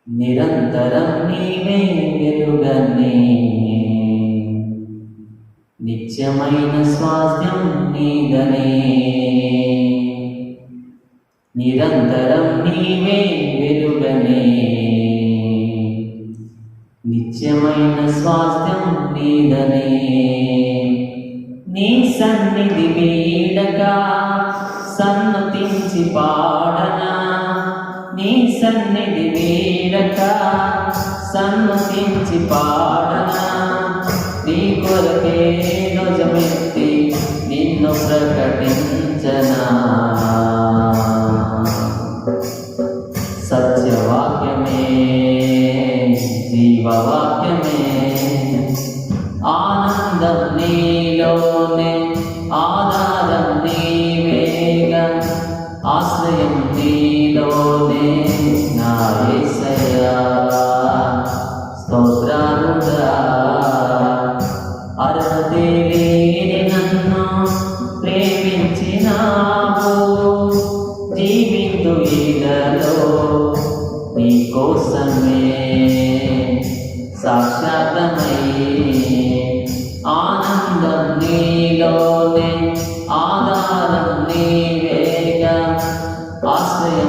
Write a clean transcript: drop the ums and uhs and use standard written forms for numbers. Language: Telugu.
నిరంతరం నీవే వెలుగనే, నిత్యమైన స్వాస్థ్యం నీదనే. నిరంతరం నీవే వెలుగనే, నిత్యమైన స్వాస్థ్యం నీదనే. నీ సన్నిధి వీడక సన్నతించి పాడనా, నీ సన్నిధి వీడక సన్నతించి పాడనా. నీ కొరకే ధ్వజమెత్తి నిన్ను ప్రకటించనా. సత్యవాక్యమే జీవవాక్యమే, ఆనందం నీలోనే, ఆధారం నీవేగా, ఆశ్రయం నీలోనే నా యేసయ్యా. స్తోత్రాలుగా అర్హతే లేని నన్ను ప్రేమించినావు, జీవితు ఇలలో నీ కోసమే సాక్షాత్మై. ఆనందం నీలోనే, ఆనందం